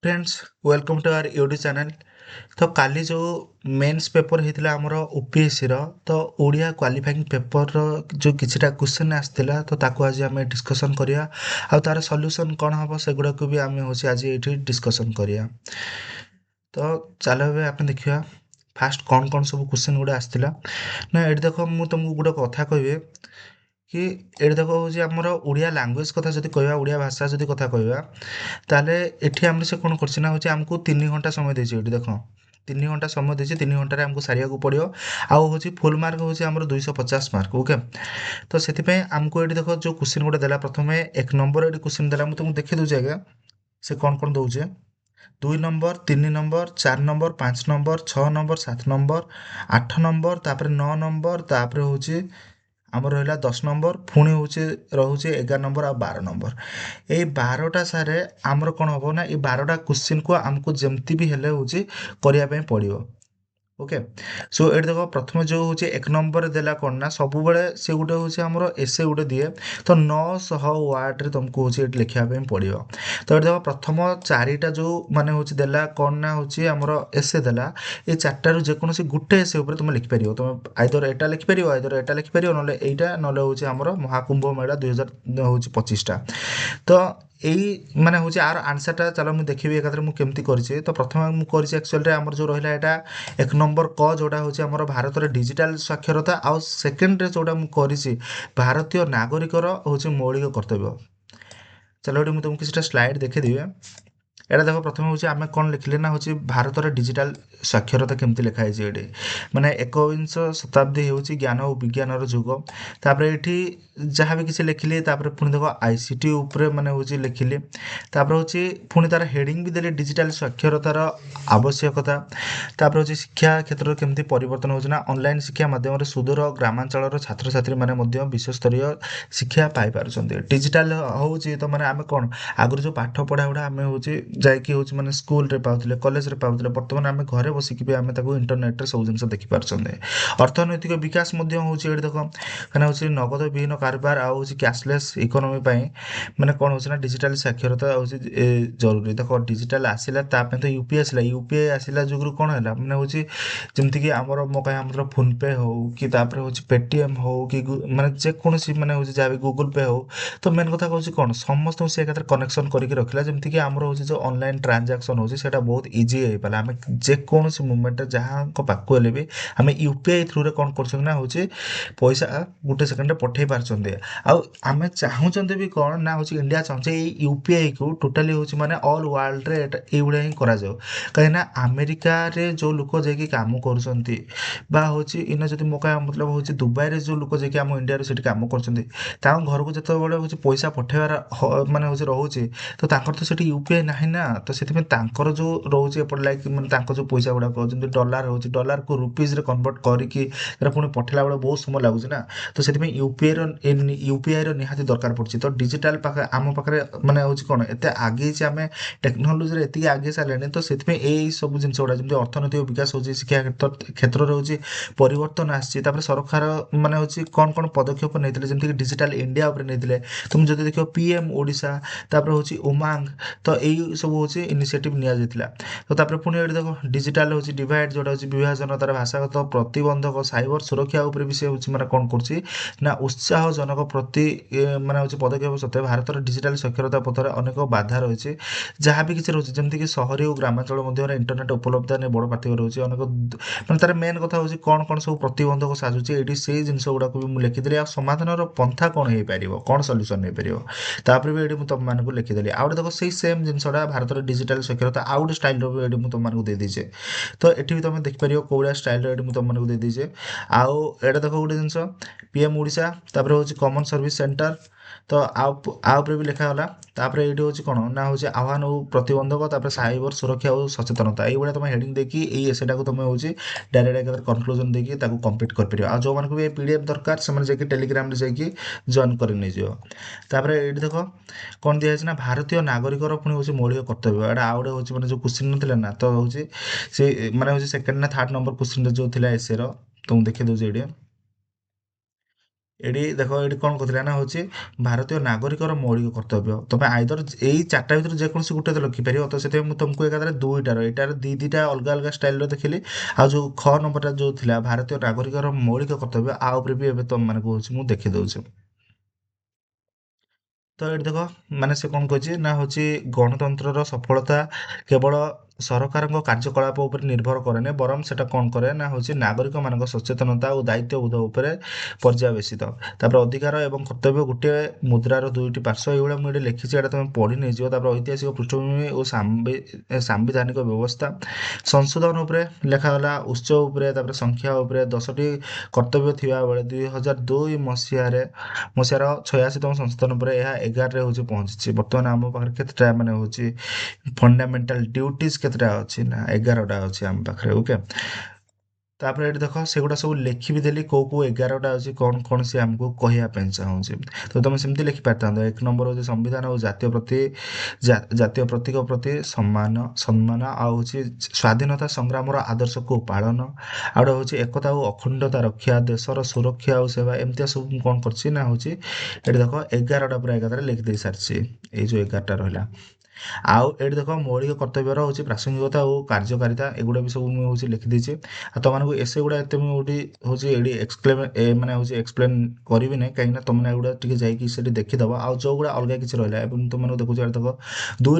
Friends welcome to our YouTube channel. तो काली जो mains paper होता आमर ओपीएससी तो ओडिया क्वालिफाइंग पेपर जो किछिटा क्वेश्चन आसला तो ताको आज आम डिस्कसन करिया आ तार सॉल्यूशन कौन हम सेगुड़ा को भी आम हूँ आज ये डिस्कसन करिया। तो चलो ए आप देखा फास्ट कौन कौन सब क्वेश्चन गुड़ा आसला ना ये देख मुझे तुमको गोटे कथा कहे कि ये देख हूँ आमर ओडिया लांगुएज कथा जब कह ओडिया भाषा जब कथा कहवा ताले एठी आमर से कौन करना हूँ आमको 3 घंटा समय देती ये देख 3 घंटा समय देती 3 घंटे आमको सारिया पड़ो आउ हूँ फुल मार्क हूँ आमर 250 मार्क ओके। तो से आमको ये देख जो क्वेश्चन गोटे देला प्रथम 1 नंबर ये क्वेश्चन देला मुझे तुमको देखी दूसरी आगे से कौन दौचे 2 number 3 number 4 number 5 number 6 number 7 number 8 number तापर 9 नंबर तापर हूँ आम रहा 10 नंबर पुणी हूँ रोचे 11 नंबर आ 12 नंबर ये 12टा सारे आमर कौन हम ना ये 12टा क्वेश्चन को आमको जमती भी हेले हूँ करने पड़ो ओके। सो ये देख प्रथम जो हूँ 1 नंबर देला कौन ना सब से गोटे हूँ आमर एसे गोटे दिए तो 900 वार्ड तुमको हूँ ये लिखापी पड़ो। तो ये देख प्रथम 4टा जो माने हूँ देला कौन ना हूँ आमर एसे देला ये 4टारू जेकोसी गोटे एसे तुम लिखिपर तुम आइदर एटा लिखिपर आइदर एटा लिखिपर ना यहाँ ना हूँ आमर महाकुंभ मेला 2025टा। तो यही माने हूँ आर आंसरटा चलो मुझे देखी एकाथरे मुझे केमती करी तो प्रथम मुझे एक्चुअली आमर जो रहा है 1 नंबर क जोड़ा हूँ आमर भारत डिजिटाल साक्षरता आउ सेकेंड जोड़ा मुझे भारतीय नागरिकर हूँ मौलिक कर्तव्य। चलो ये मुझे तुमको किसी स्लाइड देखीदेवी एटा देख प्रथम हूँ आम कौन लिखिले ना हूँ भारत डिजिटाल साक्षरता केमती लिखाई ये माने 21 शताब्दी हूँ ज्ञान और विज्ञान जुग तापर ये जहाँ भी किसी लिखिली पुणी देख आईसीटी उपरे माने हूँ लिखिली तापर हूँ पुणी तार हेडिंग भी देले डिजिटाल साक्षरतार आवश्यकता तापर हूँ शिक्षा क्षेत्र केमती परिवर्तन होना ऑनलाइन शिक्षा माध्यम सुदूर ग्रामांचल छात्र छात्री मैंने विश्वस्तरीय शिक्षा पाई डिजिटाल हूँ तो मैंने आम कौन आगुरी जो पाठ पढ़ा गुड़ा आम हूँ जाकि हूँ मैंने स्कूल रे पाऊले कॉलेज रे पाऊले बर्तमान आम घरे बसिकी भी आम इंटरनेट रे सब जिन देखिपारे। अर्थनैतिक विकास हूँ ये देख कहना हूँ नगद विहीन कारबार आउ कैशलेस इकोनोमी मैंने कौन हो डिजिटाल साक्षरता हूँ जरूरी देख डिजिटाल आसला तो यूपीआई आसला यूपीआई आसला जुगु कौन है मैंने हूँ जमीक आमर मो कह मतलब फोन पे हो कि हूँ पेटीएम हो कि माने जेकोसी मैंने हूँ जहाँ भी गूगल पे हो तो मेन कथा कौन कौन समस्त से एकाथरे कनेक्शन करके रखला जमीक आमर हूँ जो ऑनलाइन ट्रांजैक्शन हो बहुत इजी हो पाला आम जेकोसी मुवमेंट जहाँ पाक भी आम यूपीआई थ्रू कौन कर हूँ पैसा गोटे सेकेंड पठे पार्टी आम चाहूँ भी कौन ना हूँ इंडिया चाहूँ यूपीआई को टोटाली हूँ माने ऑल वर्ल्ड रे ये हिं करा कहीं अमेरिका रे जो लोक जाकि काम करुँच हूँ इन जब मो कह मतलब हूँ दुबई रे जो लोक जाकि आम इंडिया से काम कर घर को जो हूँ पैसा पठेबार माने हूँ रोचे तो तो सेठी यूपीआई ना तो से जो रोचे एपट लाइक मैंने जो पैसा गुड़ाक जमी डॉलर हो डॉलर को रुपीज रे कन्वर्ट करके पुणी पठेला बेले बहुत समय लगुच ना तो से यूपीआई निहाती दरकार पड़ी तो डिजिटाल आम पाखे माने हूँ कौन एत आगे आम टेक्नोलोजी एति आगे सारे तो से सब जिन गुड़ा जमी अर्थनैतिक विकास हो शिक्षा क्षेत्र में हूँ परिवर्तन आसी सरकार माने हूँ कौन कौन पदक्षेप नहीं जमीक डिजिटाल इंडिया नहीं तुम जो देख पीएम ओडिशा हूँ उमांग तो यही सब हूँ इनिशिएटिव नि जाता तो पुणी ये देख डिजिटाल हूँ डिवाइड जोटा हूँ विभाजन तार भाषागत प्रतिबंधक साइबर सुरक्षा उपरे भी से हूँ मैंने कौन कर उत्साहजनक प्रति माने हूँ पदक्षेप सत्वे भारत डिजिटाल साक्षरता पथर अनेक बाधा रही जहाँ भी किसी रोचे जमीक सहरी और ग्रामांचल मध्य इंटरनेट उपलब्ध नहीं बड़ पार्थक्य रोचे अनेक मैंने तार मेन कथा हूँ कौन कौन सब प्रतिबंधक साजुचे ये से जिन गुड़ाक भी मुझे लिखिदेली आ समाधान पंथा कौन हो पार कौन सल्यूसन हो पार भी ये तुम मानक लिखिदेली आउ देखो से सेम जिनसा भारत डिजिटाल साक्षरता आउ गोटे स्टाइल भी तुमको देदीचे तो ये भी तुम देखिपर कौड़ा स्टाइल ये तुमको देदीचे आउ एटा देख गोटे जिनस पीएम ओडिशा हूँ कॉमन सर्विस सेंटर तो आउे भी लिखागला ये हूँ कौन ना हूँ आह्वान और प्रतिबंधक साइबर सुरक्षा और सचेतनता ये तुम हेडिंग देखी ये एसेटा को तुम हूँ डायरेक्ट कनक्लूजन देखिए कंप्लीट कर आ जो मानक भी पीडीएफ दरकार से टेलीग्राम जाकि जॉइन कर ये देख कौन दिखाई ना भारतीय नागरिकर पुणी हूँ मौलिक कर्तव्य एटा आउ गोटे हूँ मैंने जो क्वेश्चन ना ना तो हूँ से मैंने हूँ सेकेंड ना थर्ड नंबर क्वेश्चन जो एसे तुम देखी दूसरी ये ଏଠି ଦେଖ ଏଠି କଣ କରୁଥିଲା ନା ହଉଛି ଭାରତୀୟ ନାଗରିକର ମୌଳିକ କର୍ତ୍ତବ୍ୟ। ତମେ ଆଇଦର ଏଇ ଚାରିଟା ଭିତରୁ ଯେକୌଣସି ଗୋଟେ ତ ଲେଖିପାରିବ। ତ ସେଥିପାଇଁ ମୁଁ ତମକୁ ଏକାଥରେ ଦୁଇଟାର ଏଇଟାର ଦିଟା ଅଲଗା ଅଲଗା ଷ୍ଟାଇଲର ଦେଖିଲି। ଆଉ ଯୋଉ ଖ ନମ୍ବରଟା ଯୋଉ ଥିଲା ଭାରତୀୟ ନାଗରିକର ମୌଳିକ କର୍ତ୍ତବ୍ୟ ଆ ଉପରେ ବି ଏବେ ତମ ମାନଙ୍କୁ ହଉଛି ମୁଁ ଦେଖିଦଉଛି। ତ ଏଠି ଦେଖ ମାନେ ସେ କଣ କହିଛି ନା ହଉଛି ଗଣତନ୍ତ୍ରର ସଫଳତା କେବଳ ସରକାରଙ୍କ କାର୍ଯ୍ୟକଳାପ ଉପରେ ନିର୍ଭର କରେନି, ବରଂ ସେଟା କଣ କରେ ନା ହଉଛି ନାଗରିକ ମାନଙ୍କ ସଚେତନତା ଓ ଦାୟିତ୍ୱବୋଧ ଉପରେ ପର୍ଯ୍ୟବେସିତ। ତାପରେ ଅଧିକାର ଏବଂ କର୍ତ୍ତବ୍ୟ ଗୋଟିଏ ମୁଦ୍ରାର ଦୁଇଟି ପାର୍ଶ୍ୱ ଏଇଭଳିଆ ମୁଁ ଏଠି ଲେଖିଛି, ଏଇଟା ତମେ ପଢି ନେଇଯିବ। ତାପରେ ଐତିହାସିକ ପୃଷ୍ଠଭୂମି ଓ ସାମ୍ବିଧାନିକ ବ୍ୟବସ୍ଥା, ସଂଶୋଧନ ଉପରେ ଲେଖାଗଲା, ଉତ୍ସ ଉପରେ, ତାପରେ ସଂଖ୍ୟା ଉପରେ 10ଟି କର୍ତ୍ତବ୍ୟ ଥିବା ବେଳେ 2002 ମସିହାର 86ତମ ସଂଶୋଧନ ପରେ ଏହା 11ରେ ହଉଛି ପହଞ୍ଚିଛି। ବର୍ତ୍ତମାନ ଆମ ପାଖରେ କେତେଟା ମାନେ ହଉଛି ଫଣ୍ଡାମେଣ୍ଟାଲ ଡ୍ୟୁଟିଜ କେତେଟା ଅଛି ନା 11ଟା ଅଛି ଆମ ପାଖରେ। ଓକେ, ତାପରେ ଏଠି ଦେଖ ସେଗୁଡ଼ା ସବୁ ଲେଖି ବି ଦେଲି କୋଉ କୋଉ 11ଟା ଅଛି କଣ କଣ ସେ ଆମକୁ କହିବା ପାଇଁ ଚାହୁଁଛି। ତ ତମେ ସେମିତି ଲେଖିପାରିଥାନ୍ତ। 1 ନମ୍ବର ହଉଛି ସମ୍ବିଧାନ ଓ ଜାତୀୟ ପ୍ରତି ଜାତୀୟ ପ୍ରତୀକ ପ୍ରତି ସମ୍ମାନ ଆଉ ହଉଛି ସ୍ଵାଧୀନତା ସଂଗ୍ରାମର ଆଦର୍ଶକୁ ପାଳନ, ଆଉ ଗୋଟେ ହଉଛି ଏକତା ଓ ଅଖଣ୍ଡତା ରକ୍ଷା, ଦେଶର ସୁରକ୍ଷା ଆଉ ସେବା। ଏମିତିଆ ସବୁ ମୁଁ କଣ କରିଛି ନା ହଉଛି ଏଠି ଦେଖ 11ଟା ପୁରା ଏକାଥରେ ଲେଖିଦେଇ ସାରିଛି। ଏଇ ଯୋଉ 11ଟା ରହିଲା। ଆଉ ଏଠି ଦେଖ ମୌଳିକ କର୍ତ୍ତବ୍ୟର ହଉଛି ପ୍ରାସଙ୍ଗିକତା ଓ କାର୍ଯ୍ୟକାରିତା, ଏଗୁଡ଼ା ବି ସବୁ ମୁଁ ହଉଛି ଲେଖିଦେଇଛି। ଆଉ ତମମାନଙ୍କୁ ଏସେ ଗୁଡ଼ା ଏତେ ମୁଁ ଏଠି ହଉଛି ଏଠି ମାନେ ହଉଛି ଏକ୍ସପ୍ଲେନ କରିବି ନାହିଁ, କାହିଁକିନା ତମେ ଏଗୁଡ଼ା ଟିକେ ଯାଇକି ସେଠି ଦେଖିଦବ। ଆଉ ଯୋଉଗୁଡ଼ା ଅଲଗା କିଛି ରହିଲା ଏବଂ ତମମାନଙ୍କୁ ଦେଖୁଛି ଏଠି ଦେଖ 2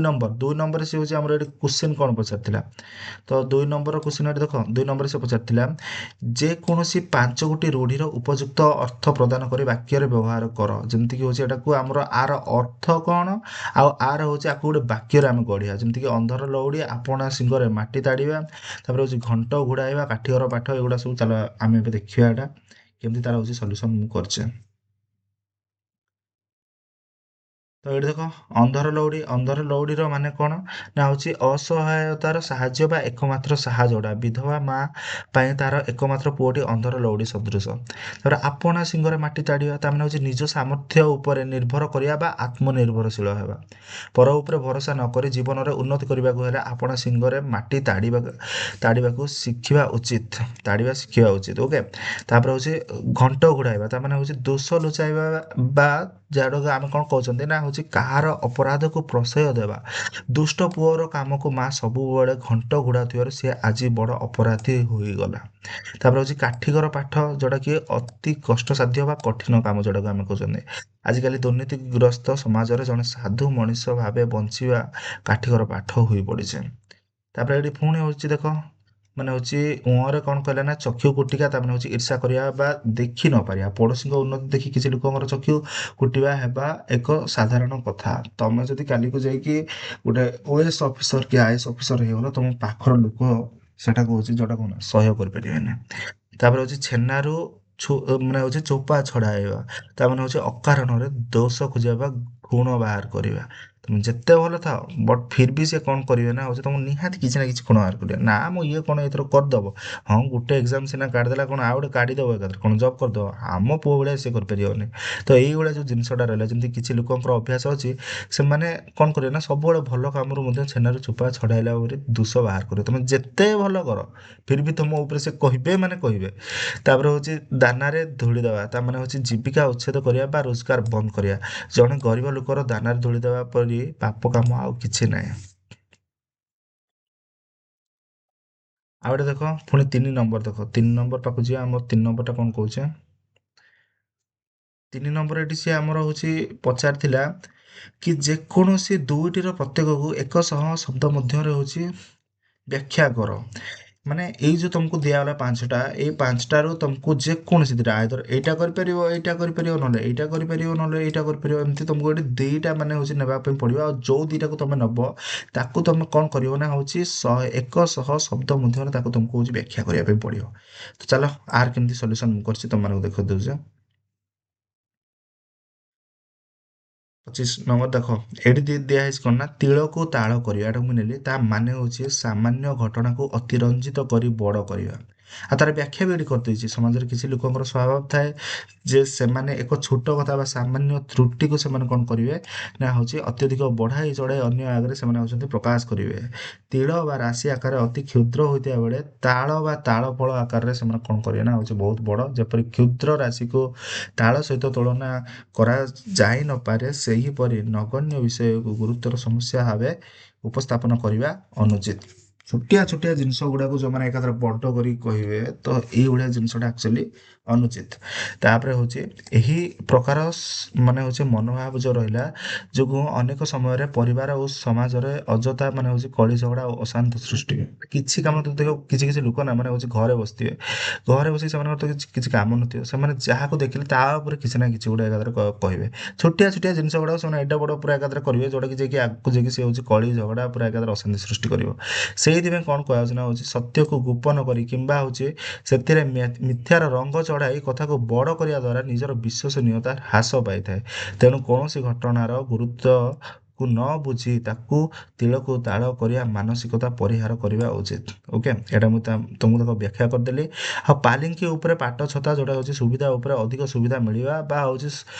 ନମ୍ବରରେ ସେ ହଉଛି ଆମର ଏଠି କ୍ୱେଶ୍ଚିନ୍ କଣ ପଚାରିଥିଲା। ତ 2 ନମ୍ବର କ୍ୱେଶ୍ଚିନ୍ ଏଠି ଦେଖ 2 ନମ୍ବରରେ ସେ ପଚାରିଥିଲା ଯେକୌଣସି 5ଗୋଟି ରୂଢ଼ିର ଉପଯୁକ୍ତ ଅର୍ଥ ପ୍ରଦାନ କରି ବାକ୍ୟରେ ବ୍ୟବହାର କର। ଯେମିତିକି ହଉଛି ଏଟାକୁ ଆମର ଆର ଅର୍ଥ କଣ ଆଉ ଆର ହଉଛି ଆକୁ ଗୋଟେ ବାକ୍ୟରେ ଆମେ ଗଢ଼ିବା। ଯେମିତିକି ଅନ୍ଧର ଲଉଡ଼ି ଆପଣା ଶିଙ୍ଗରେ ମାଟି ତାଡ଼ିବା, ତାପରେ ହଉଛି ଘଣ୍ଟ ଘୋଡ଼ାଇବା, କାଠିକର ପାଠ, ଏଗୁଡ଼ା ସବୁ ଚାଲ ଆମେ ଏବେ ଦେଖିବା ଏଟା କେମିତି ତାର ହଉଛି ସଲ୍ୟୁସନ ମୁଁ କରିଛେ। ତ ଏଇଠି ଦେଖ ଅନ୍ଧର ଲଉଡ଼ିର ମାନେ କଣ ନା ହଉଛି ଅସହାୟତାର ସାହାଯ୍ୟ ବା ଏକମାତ୍ର ସାହାଯ୍ୟଟା ବିଧବା ମା ପାଇଁ ତାର ଏକମାତ୍ର ପୁଅଟି ଅନ୍ଧର ଲଉଡ଼ି ସଦୃଶ। ତାପରେ ଆପଣା ଶିଙ୍ଗରେ ମାଟି ତାଡ଼ିବା ତା ମାନେ ହଉଛି ନିଜ ସାମର୍ଥ୍ୟ ଉପରେ ନିର୍ଭର କରିବା ବା ଆତ୍ମନିର୍ଭରଶୀଳ ହେବା। ପର ଉପରେ ଭରସା ନକରି ଜୀବନରେ ଉନ୍ନତି କରିବାକୁ ହେଲେ ଆପଣା ଶିଙ୍ଗରେ ମାଟି ତାଡ଼ିବାକୁ ଶିଖିବା ଉଚିତ। ଓକେ, ତାପରେ ହଉଛି ଘଣ୍ଟ ଘୋଡ଼ାଇବା ତା ମାନେ ହଉଛି ଦୋଷ ଲୁଚାଇବା ବା ଯାହାଟାକୁ ଆମେ କଣ କହୁଛନ୍ତି ନା ହଉଛି କାହାର ଅପରାଧକୁ ପ୍ରଶୟ ଦେବା। ଦୁଷ୍ଟ ପୁଅର କାମକୁ ମା ସବୁବେଳେ ଘଣ୍ଟ ଘୋଡ଼ାଉଥିବାରୁ ସିଏ ଆଜି ବଡ଼ ଅପରାଧୀ ହୋଇଗଲା। ତାପରେ ହଉଛି କାଠିକର ପାଠ, ଯୋଉଟା କି ଅତି କଷ୍ଟସାଧ୍ୟ ବା କଠିନ କାମ ଯୋଉଟାକୁ ଆମେ କହୁଛନ୍ତି। ଆଜିକାଲି ଦୁର୍ନୀତିଗ୍ରସ୍ତ ସମାଜରେ ଜଣେ ସାଧୁ ମଣିଷ ଭାବେ ବଞ୍ଚିବା କାଠିକର ପାଠ ହୋଇ ପଡ଼ିছে। ତାପରେ ଏଠି ପୁଣି ହଉଛି ଦେଖ ମାନେ ହଉଛି ଉଁରେ କଣ କହିଲା ନା ଚକ୍ଷୁ କୁଟିକା, ତାମାନେ ହଉଛି ଈର୍ଷା କରିବା ବା ଦେଖି ନ ପାରିବା। ପଡୋଶୀଙ୍କ ଉନ୍ନତି ଦେଖି କିଛି ଲୋକଙ୍କର ଚକ୍ଷୁ କୁଟିବା ହେବା ଏକ ସାଧାରଣ କଥା। ତମେ ଯଦି କାଲିକୁ ଯାଇକି ଗୋଟେ ଓଏସ୍ ଅଫିସର କି ଆଇଏସ୍ ଅଫିସର ହେଇଗଲ, ତମ ପାଖର ଲୋକ ସେଟା କହୁଛି ଯୋଉଟା କଣ ସହ୍ୟ କରିପାରିବେନି। ତାପରେ ହଉଛି ଛେନାରୁ ମାନେ ହଉଛି ଚୋପା ଛଡାଇବା, ତାମାନେ ହଉଛି ଅକାରଣରେ ଦୋଷ ଖୋଜିବା ବା ଗୁଣ ବାହାର କରିବା। ତମେ ଯେତେ ଭଲ ଥାଅ ବଟ୍ ଫିର୍ ବି ସେ କଣ କରିବେ ନା ହଉଛି ତମକୁ ନିହାତି କିଛି ନା କିଛି ଗୁଣ ବାହାର କରିବେ। ନା ମୁଁ ଇଏ କଣ ଏଥର କରିଦବ, ହଁ ଗୋଟେ ଏକ୍ଜାମ ସିନା କାଢିଦେଲା କଣ ଆଉ ଗୋଟେ କାଢିଦବ ଏକାଥରେ କଣ ଜବ୍ କରିଦବ। ଆମ ପୁଅ ଭଳିଆ ସେ କରିପାରିବନି। ତ ଏଇଭଳିଆ ଯୋଉ ଜିନିଷଟା ରହିଲା, ଯେମିତି କିଛି ଲୋକଙ୍କର ଅଭ୍ୟାସ ଅଛି ସେମାନେ କଣ କରିବେ ନା ସବୁବେଳେ ଭଲ କାମରୁ ମଧ୍ୟ ଛେନାରୁ ଚୋପା ଛଡାଇଲା ପରି ଦୋଷ ବାହାର କରିବେ। ତମେ ଯେତେ ଭଲ କର ଫିର୍ ବି ତମ ଉପରେ ସେ କହିବେ ମାନେ କହିବେ। ତାପରେ ହଉଛି ଦାନାରେ ଧୂଳି ଦେବା ତା ମାନେ ହଉଛି ଜୀବିକା ଉଚ୍ଛେଦ କରିବା ବା ରୋଜଗାର ବନ୍ଦ କରିବା। ଜଣେ ଗରିବ ଲୋକର ଦାନାରେ ଧୂଳି ଦେବା ପରି ପାପ କାମ ଆଉ କିଛି ନାହିଁ। ଆଉ ଗୋଟେ ଦେଖ ପୁଣି 3 ନମ୍ବର ଦେଖ 3 ନମ୍ବର ପାଖକୁ ଯିବା। ଆମର 3 ନମ୍ବରଟା କଣ କହୁଛେ, 3 ନମ୍ବର ଏଠି ସିଏ ଆମର ହଉଛି ପଚାରିଥିଲା କି ଯେକୌଣସି ଦୁଇଟିର ପ୍ରତ୍ୟେକକୁ ଏକ ସହ ଶବ୍ଦ ମଧ୍ୟରେ ହଉଛି ବ୍ୟାଖ୍ୟା କର। ମାନେ ଏଇ ଯୋଉ ତମକୁ ଦିଆଗଲା ପାଞ୍ଚଟା, ଏଇ ପାଞ୍ଚଟାରୁ ତମକୁ ଯେକୌଣସି ଦିଟା ଆଇଦର ଏଇଟା କରିପାରିବ, ଏଇଟା କରିପାରିବ, ନହେଲେ ଏଇଟା କରିପାରିବ, ନହେଲେ ଏଇଟା କରିପାରିବ। ଏମିତି ତମକୁ ଏଠି ଦିଟା ମାନେ ହଉଛି ନେବା ପାଇଁ ପଡିବ। ଆଉ ଯୋଉ ଦିଟାକୁ ତମେ ନବ ତାକୁ ତମେ କଣ କରିବ ନା ହଉଛି ଏକ ଶହ ଶବ୍ଦ ମଧ୍ୟରେ ତାକୁ ତମକୁ ହଉଛି ବ୍ୟାଖ୍ୟା କରିବା ପାଇଁ ପଡିବ। ତ ଚାଲ ଆର କେମିତି ସଲ୍ୟୁସନ ମୁଁ କରିଛି ତମମାନଙ୍କୁ ଦେଖେଇ ଦଉଛି। 25 ନମ୍ବର ଦେଖ ଏଠି ଦିଆହେଇଛି କଣ ନା ତିଳକୁ ତାଳ କରିବା। ଏଟାକୁ ମୁଁ ନେଲି ତା ମାନେ ହଉଛି ସାମାନ୍ୟ ଘଟଣାକୁ ଅତିରଞ୍ଜିତ କରି ବଡ କରିବା। ଆଉ ତାର ବ୍ୟାଖ୍ୟା ବି ଏଠି କରିଦେଇଛି। ସମାଜରେ କିଛି ଲୋକଙ୍କର ସ୍ୱଭାବ ଥାଏ ଯେ ସେମାନେ ଏକ ଛୋଟ କଥା ବା ସାମାନ୍ୟ ତ୍ରୁଟିକୁ ସେମାନେ କ'ଣ କରିବେ ନା ହେଉଛି ଅତ୍ୟଧିକ ବଢ଼ାଇ ଚଢ଼ାଇ ଅନ୍ୟ ଆଗରେ ସେମାନେ ହେଉଛନ୍ତି ପ୍ରକାଶ କରିବେ। ତିଳ ବା ରାଶି ଆକାରରେ ଅତି କ୍ଷୁଦ୍ର ହୋଇଥିବା ବେଳେ ତାଳ ବା ତାଳ ଫଳ ଆକାରରେ ସେମାନେ କ'ଣ କରିବେ ନା ହେଉଛି ବହୁତ ବଡ଼। ଯେପରି କ୍ଷୁଦ୍ର ରାଶିକୁ ତାଳ ସହିତ ତୁଳନା କରାଯାଇ ନପାରେ, ସେହିପରି ନଗଣ୍ୟ ବିଷୟକୁ ଗୁରୁତର ସମସ୍ୟା ଭାବେ ଉପସ୍ଥାପନ କରିବା ଅନୁଚିତ। ଛୋଟିଆ ଛୋଟିଆ ଜିନିଷ ଗୁଡ଼ାକୁ ଯେଉଁମାନେ ଏକାଥରେ ବଡ଼ କରିକି କହିବେ ତ ଏଇଭଳିଆ ଜିନିଷଟା ଆକ୍ଚୁଆଲି ଅନୁଚିତ। ତାପରେ ହେଉଛି ଏହି ପ୍ରକାର ମାନେ ହେଉଛି ମନୋଭାବ ଯେଉଁ ରହିଲା ଯୋଗୁଁ ଅନେକ ସମୟରେ ପରିବାର ଓ ସମାଜରେ ଅଯଥା ମାନେ ହେଉଛି କଳି ଝଗଡ଼ା ଓ ଅଶାନ୍ତି ସୃଷ୍ଟି ହୁଏ। କିଛି କାମ ତ ଦେଖ କିଛି କିଛି ଲୋକ ନା ମାନେ ହେଉଛି ଘରେ ବସିଥିବେ, ଘରେ ବସି ସେମାନଙ୍କର ତ କିଛି କିଛି କାମ ନଥିବ, ସେମାନେ ଯାହାକୁ ଦେଖିଲେ ତା ଉପରେ କିଛି ନା କିଛି ଗୋଟେ ଏକାଥରେ କହିବେ। ଛୋଟିଆ ଛୋଟିଆ ଜିନିଷ ଗୁଡ଼ାକ ସେମାନେ ଏଇଟା ବଡ଼ ପୁରା ଏକାଥରେ କରିବେ, ଯେଉଁଟାକି ଯାଇକି ଆଗକୁ ଯାଇକି ସେ ହେଉଛି କଳି ଝଗଡ଼ା ପୁରା ଏକାଥରେ ଅଶାନ୍ତି ସୃଷ୍ଟି କରିବ। ସେଇଥିପାଇଁ କ'ଣ କୁହାଯାଉଛି ନା ହେଉଛି ସତ୍ୟକୁ ଗୋପନ କରି କିମ୍ବା ହେଉଛି ସେଥିରେ ମିଥ୍ୟାର ରଙ୍ଗ ଚଢ଼ାଇ କଥାକୁ ବଡ଼ କରିବା ଦ୍ୱାରା ନିଜର ବିଶ୍ୱସନୀୟତା ହ୍ରାସ ପାଇଥାଏ। ତେଣୁ କୌଣସି ଘଟଣାର ଗୁରୁତ୍ୱକୁ ନ ବୁଝି ତାକୁ ତିଳକୁ ତାଳ କରିବା ମାନସିକତା ପରିହାର କରିବା ଉଚିତ। ଓକେ, ଏଇଟା ମୁଁ ତୁମକୁ ତାକୁ ବ୍ୟାଖ୍ୟା କରିଦେଲି। ଆଉ ପାଲିଙ୍କି ଉପରେ ପାଟ ଛତା ଯେଉଁଟା ହେଉଛି ସୁବିଧା ଉପରେ ଅଧିକ ସୁବିଧା ମିଳିବା ବା ହେଉଛି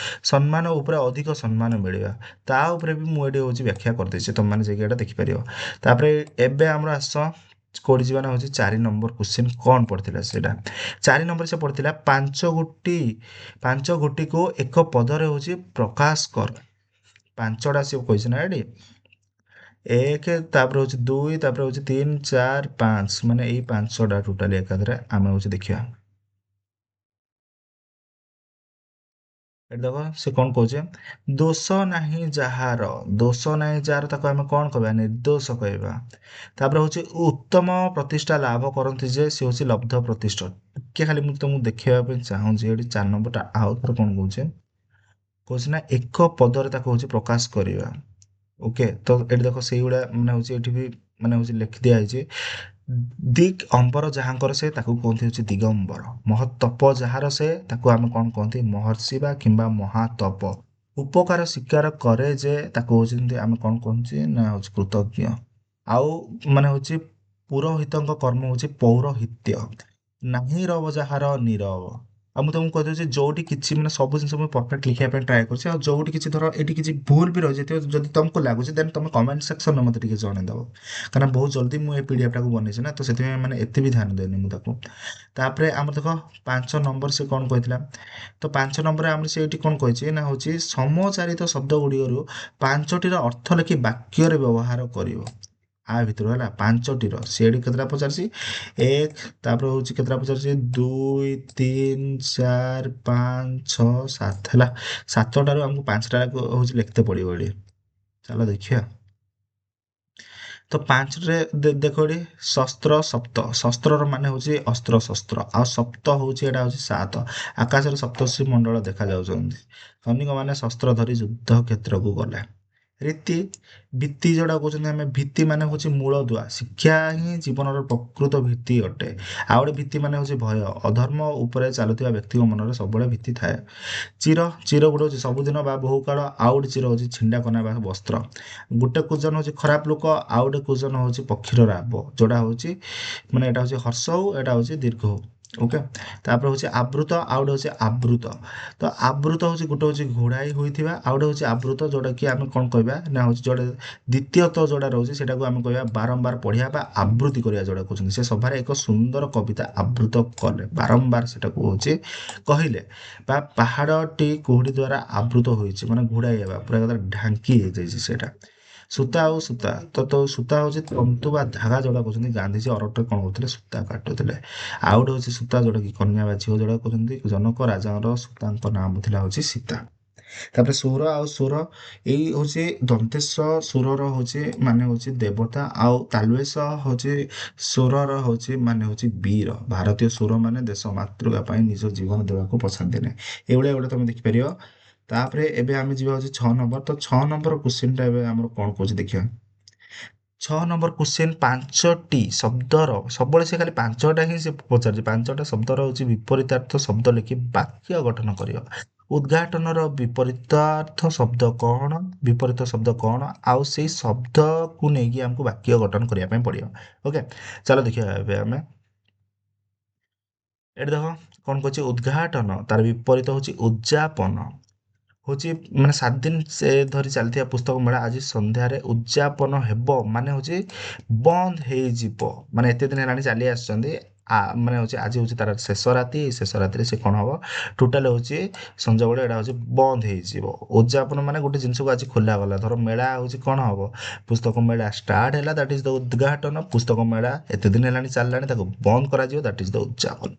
ସମ୍ମାନ ଉପରେ ଅଧିକ ସମ୍ମାନ ମିଳିବା, ତା ଉପରେ ବି ମୁଁ ଏଠି ହେଉଛି ବ୍ୟାଖ୍ୟା କରିଦେଇଛି, ତୁମମାନେ ଯାଇକି ଏଇଟା ଦେଖିପାରିବ। ତାପରେ ଏବେ ଆମର ଆସ କୋଉଠି ଯିବା ନା ହେଉଛି 4 ନମ୍ବର କ୍ୱେଶ୍ଚିନ୍ କ'ଣ ପଡ଼ିଥିଲା ସେଇଟା। 4 ନମ୍ବର ସେ ପଡ଼ିଥିଲା ପାଞ୍ଚ ଗୋଟିକୁ ଏକ ପଦରେ ହେଉଛି ପ୍ରକାଶ କର। ପାଞ୍ଚଟା ସିଏ କହିଛି ନା ଏଠି, ଏକ ତାପରେ ହେଉଛି 2 ତାପରେ ହେଉଛି 3 4 5, ମାନେ ଏଇ ପାଞ୍ଚଟା ଟୋଟାଲି ଏକାଥରେ ଆମେ ହେଉଛି ଦେଖିବା। ଏଠି ଦେଖ ସେ କ'ଣ କହୁଛେ, ଦୋଷ ନାହିଁ ଯାହାର, ଦୋଷ ନାହିଁ ଯାହାର ତାକୁ ଆମେ କ'ଣ କହିବା, ନିର୍ଦ୍ଦୋଷ କହିବା। ତାପରେ ହେଉଛି ଉତ୍ତମ ପ୍ରତିଷ୍ଠା ଲାଭ କରନ୍ତି ଯେ ସେ ହେଉଛି ଲବ୍ଧ ପ୍ରତିଷ୍ଠା। ଟିକେ ଖାଲି ମୁଁ ତୁମକୁ ଦେଖେଇବା ପାଇଁ ଚାହୁଁଛି ଏଠି 4 ନମ୍ବରଟା ଆଉ ଥରେ କ'ଣ କହୁଛେ, କହୁଛି ନା ଏକ ପଦରେ ତାକୁ ହେଉଛି ପ୍ରକାଶ କରିବା। ଓକେ, ତ ଏଠି ଦେଖ ସେଇଭଳିଆ ମାନେ ହେଉଛି ଏଠି ବି ମାନେ ହେଉଛି ଲେଖି ଦିଆହେଇଛି, ଦିଗ୍ ଅମ୍ବର ଯାହାଙ୍କର ସେ ତାକୁ କୁହନ୍ତି ହେଉଛି ଦିଗମ୍ବର। ମହତପ ଯାହାର ସେ ତାକୁ ଆମେ କ'ଣ କୁହନ୍ତି, ମହର୍ଷି ବା କିମ୍ବା ମହାତପ। ଉପକାର ସ୍ୱୀକାର କରେ ଯେ ତାକୁ ହେଉଛନ୍ତି ଆମେ କ'ଣ କହୁଛେ ନା ହେଉଛି କୃତଜ୍ଞ। ଆଉ ମାନେ ହେଉଛି ପୁରୋହିତଙ୍କ କର୍ମ ହେଉଛି ପୌରୋହିତ୍ୟ। ନାହିଁ ରବ ଯାହାର ନୀରବ। ଆଉ ମୁଁ ତୁମକୁ କହିଦେଉଛି ଯୋଉଠି କିଛି ମାନେ ସବୁ ଜିନିଷ ମୁଁ ପରଫେକ୍ଟ ଲେଖିବା ପାଇଁ ଟ୍ରାଏ କରୁଛି, ଆଉ ଯୋଉଠି କିଛି ଧର ଏଠି କିଛି ଭୁଲ ବି ରହିଯାଇଥିବ ଯଦି ତୁମକୁ ଲାଗୁଛି ଦେନ୍ ତୁମେ କମେଣ୍ଟ ସେକ୍ସନରେ ମୋତେ ଟିକେ ଜଣେଇଦେବ, କାରଣ ବହୁତ ଜଲ୍ଦି ମୁଁ ଏ ପିଡ଼ିଏଫ୍ଟାକୁ ବନେଇଛି ନା, ତ ସେଥିପାଇଁ ମାନେ ଏତେ ବି ଧ୍ୟାନ ଦେନି ମୁଁ ତାକୁ। ତାପରେ ଆମର ଦେଖ 5 ନମ୍ବର ସେ କ'ଣ କହିଥିଲା, ତ 5 ନମ୍ବରରେ ଆମର ସେ ଏଠି କ'ଣ କହିଛି ନା ହେଉଛି ସମଚାରିତ ଶବ୍ଦ ଗୁଡ଼ିକରୁ 5ଟିର ଅର୍ଥ ଲେଖି ବାକ୍ୟରେ ବ୍ୟବହାର କରିବ। ଆ ଭିତରୁ ହେଲା 5ଟିର ସେଠି କେତେଟା ପଚାରିଛି, 1 ତାପରେ ହେଉଛି କେତେଟା ପଚାରିଛି 2 3 4 5 6 7 ହେଲା। 7ଟାରୁ ଆମକୁ 5ଟା ହେଉଛି ଲେଖିତେ ପଡ଼ିବ ଏଠି। ଚାଲ ଦେଖିବା। ତ 5ରେ ଦେଖ ଏଠି ଶସ୍ତ୍ର ସପ୍ତ, ଶସ୍ତ୍ରର ମାନେ ହେଉଛି ଅସ୍ତ୍ର ଶସ୍ତ୍ର, ଆଉ ସପ୍ତ ହେଉଛି ଏଇଟା ହେଉଛି 7। ଆକାଶରେ ସପ୍ତର୍ଷି ମଣ୍ଡଳ ଦେଖାଯାଉଛନ୍ତି, ସୈନିକମାନେ ଶସ୍ତ୍ର ଧରି ଯୁଦ୍ଧ କ୍ଷେତ୍ରକୁ ଗଲେ। ରୀତି ଭିତ୍ତି ଯୋଉଟା କହୁଛନ୍ତି ଆମେ, ଭିତ୍ତି ମାନେ ହେଉଛି ମୂଳଦୁଆ, ଶିକ୍ଷା ହିଁ ଜୀବନର ପ୍ରକୃତ ଭିତ୍ତି ଅଟେ। ଆଉ ଗୋଟେ ଭିତ୍ତି ମାନେ ହେଉଛି ଭୟ, ଅଧର୍ମ ଉପରେ ଚାଲୁଥିବା ବ୍ୟକ୍ତିଙ୍କ ମନରେ ସବୁବେଳେ ଭିତ୍ତି ଥାଏ। ଚିର, ଚିର ଗୋଟେ ହେଉଛି ସବୁଦିନ ବା ବହୁକାଳ, ଆଉ ଗୋଟେ ଚିର ହେଉଛି ଛିଣ୍ଡା କନା ବା ବସ୍ତ୍ର। ଗୋଟେ କୁଜନ ହେଉଛି ଖରାପ ଲୋକ, ଆଉ ଗୋଟେ କୁଜନ ହେଉଛି ପକ୍ଷୀର ରାବ, ଯୋଉଟା ହେଉଛି ମାନେ ଏଇଟା ହେଉଛି ହର୍ଷ ହଉ, ଏଇଟା ହେଉଛି ଦୀର୍ଘ ହଉ। ଓକେ, ତାପରେ ହେଉଛି ଆବୃତ, ଆଉ ଗୋଟେ ହେଉଛି ଆବୃତ। ତ ଆବୃତ ହେଉଛି ଗୋଟେ ହେଉଛି ଘୋଡ଼ାଇ ହୋଇଥିବା, ଆଉ ଗୋଟେ ହେଉଛି ଆବୃତ ଯୋଉଟାକି ଆମେ କ'ଣ କହିବା ନା ହେଉଛି ଯୋଉଟା ଦ୍ୱିତୀୟତଃ ଯୋଉଟା ରହୁଛି ସେଟାକୁ ଆମେ କହିବା ବାରମ୍ବାର ପଢ଼ିବା ବା ଆବୃତ୍ତି କରିବା ଯୋଉଟା କହୁଛନ୍ତି। ସେ ସଭାରେ ଏକ ସୁନ୍ଦର କବିତା ଆବୃତ କଲେ, ବାରମ୍ବାର ସେଟାକୁ ହେଉଛି କହିଲେ। ବା ପାହାଡ଼ଟି କୁହୁଡ଼ି ଦ୍ୱାରା ଆବୃତ ହୋଇଛି, ମାନେ ଘୋଡ଼ାଇ ହେବା ପୁରା ଏକାଥରେ ଢାଙ୍କି ହେଇଯାଇଛି ସେଇଟା। ସୂତା ଆଉ ସୂତା, ତ ସୂତା ହେଉଛି ତନ୍ତୁ ବା ଧାଗା ଯୋଉଟା କହୁଛନ୍ତି, ଗାନ୍ଧିଜୀ ଅରଟରେ କ'ଣ କରୁଥିଲେ, ସୂତା କାଟୁଥିଲେ। ଆଉ ଗୋଟେ ହେଉଛି ସୂତା ଯୋଉଟାକି କନ୍ୟା ବା ଝିଅ ଯୋଉଟା କହୁଛନ୍ତି, ଜନକ ରାଜାଙ୍କର ସୂତାଙ୍କ ନାମ ଥିଲା ହେଉଛି ସୀତା। ତାପରେ ସୁର ଆଉ ସୁର, ଏଇ ହେଉଛି ଦନ୍ତେଶ୍ୱ ସୁରର ହେଉଛି ମାନେ ହେଉଛି ଦେବତା, ଆଉ ତାଲବେଶ ହେଉଛି ସୁରର ହେଉଛି ମାନେ ହେଉଛି ବୀର। ଭାରତୀୟ ସୁର ମାନେ ଦେଶ ମାତୃକା ପାଇଁ ନିଜ ଜୀବନ ଦେବାକୁ ପଛାନ୍ତି ନାହିଁ। ଏଇଭଳିଆ ଗୋଟେ ତମେ ଦେଖିପାରିବ। ତାପରେ ଏବେ ଆମେ ଯିବା ହେଉଛି 6 ନମ୍ବର। ତ 6 ନମ୍ବର କ୍ୱେଶ୍ଚିନ୍ଟା ଏବେ ଆମର କ'ଣ କହୁଛି ଦେଖିବା। 6 ନମ୍ବର କ୍ୱେଶ୍ଚିନ୍, 5ଟି ଶବ୍ଦର, ସବୁବେଳେ ସେ ଖାଲି 5ଟା ହିଁ ସେ ପଚାରୁଛି, 5ଟା ଶବ୍ଦର ହେଉଛି ବିପରୀତାର୍ଥ ଶବ୍ଦ ଲେଖି ବାକ୍ୟ ଗଠନ କରିବ। ଉଦ୍ଘାଟନର ବିପରୀତାର୍ଥ ଶବ୍ଦ କ'ଣ, ବିପରୀତ ଶବ୍ଦ କ'ଣ, ଆଉ ସେଇ ଶବ୍ଦକୁ ନେଇକି ଆମକୁ ବାକ୍ୟ ଗଠନ କରିବା ପାଇଁ ପଡ଼ିବ। ଓକେ, ଚାଲ ଦେଖିବା ଏବେ ଆମେ। ଏଠି ଦେଖ କଣ କହୁଛି ଉଦ୍ଘାଟନ, ତାର ବିପରୀତ ହଉଛି ଉଦ୍ଯାପନ। ହଉଛି ମାନେ 7 ଦିନ ସେ ଧରି ଚାଲିଥିବା ପୁସ୍ତକ ମେଳା ଆଜି ସନ୍ଧ୍ୟାରେ ଉଦ୍ଯାପନ ହେବ, ମାନେ ହଉଛି ବନ୍ଦ ହେଇଯିବ। ମାନେ ଏତେ ଦିନ ହେଲାଣି ଚାଲି ଆସିଛନ୍ତି, ମାନେ ହଉଛି ଆଜି ହଉଛି ତାର ଶେଷ ରାତି। ଏଇ ଶେଷ ରାତିରେ ସେ କଣ ହବ, ଟୋଟାଲ ହଉଛି ସଞ୍ଜବେଳେ ଏଇଟା ହଉଛି ବନ୍ଦ ହେଇଯିବ। ଉଦ୍ଯାପନ ମାନେ ଗୋଟେ ଜିନିଷକୁ ଆଜି ଖୋଲା ଗଲା, ଧର ମେଳା ହଉଛି କଣ ହବ, ପୁସ୍ତକ ମେଳା ଷ୍ଟାର୍ଟ ହେଲା, ଦ୍ୟାଟ ଇଜ ଦ ଉଦ୍ଘାଟନ। ପୁସ୍ତକ ମେଳା ଏତେ ଦିନ ହେଲାଣି ଚାଲିଲାଣି, ତାକୁ ବନ୍ଦ କରାଯିବ, ଦ୍ୟାଟ ଇଜ ଦ ଉଦ୍ଯାପନ।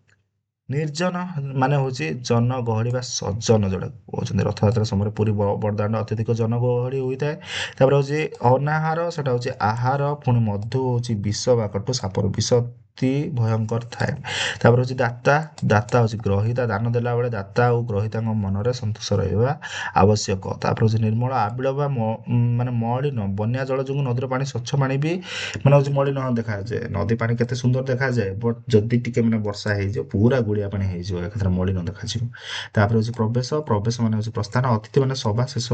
ନିର୍ଜନ ମାନେ ହଉଛି ଜନଗହଳି ବା ସଜନ, ଯୋଉଟା କହୁଛନ୍ତି ରଥଯାତ୍ରା ସମୟରେ ପୁରୀ ବଡ଼ଦାଣ୍ଡ ଅତ୍ୟଧିକ ଜନଗହଳି ହୋଇଥାଏ। ତାପରେ ହଉଛି ଅନାହାର, ସେଟା ହଉଛି ଆହାର, ପୁଣି ମଧୁ ହଉଛି ବିଷ ବା କଟୁ ସାପର ବିଷ ଅତି ଭୟଙ୍କର ଥାଏ। ତାପରେ ହଉଛି ଦାତା, ଦାତା ହଉଛି ଗ୍ରହିତା, ଦାନ ଦେଲା ବେଳେ ଦାତା ଆଉ ଗ୍ରହିତାଙ୍କ ମନରେ ସନ୍ତୋଷ ରହିବା ଆବଶ୍ୟକ। ତାପରେ ହଉଛି ନିର୍ମଳ ଆବିଳ ବା ମାନେ ମଳିନ, ବନ୍ୟା ଜଳ ଯୋଗୁଁ ନଦୀର ପାଣି ସ୍ୱଚ୍ଛ ପାଣି ବି ମାନେ ହଉଛି ମଳିନ ଦେଖାଯାଏ। ନଦୀ ପାଣି କେତେ ସୁନ୍ଦର ଦେଖାଯାଏ, ବଟ୍ ଯଦି ଟିକେ ମାନେ ବର୍ଷା ହେଇଯିବ ପୁରା ଗୁଳିଆ ପାଣି ହେଇଯିବ, ଏକାଥରେ ମଳିନ ଦେଖାଯିବ। ତାପରେ ହଉଛି ପ୍ରବେଶ, ପ୍ରବେଶ ମାନେ ହଉଛି ପ୍ରସ୍ଥାନ। ଅତିଥି ମାନେ ସଭା ଶେଷ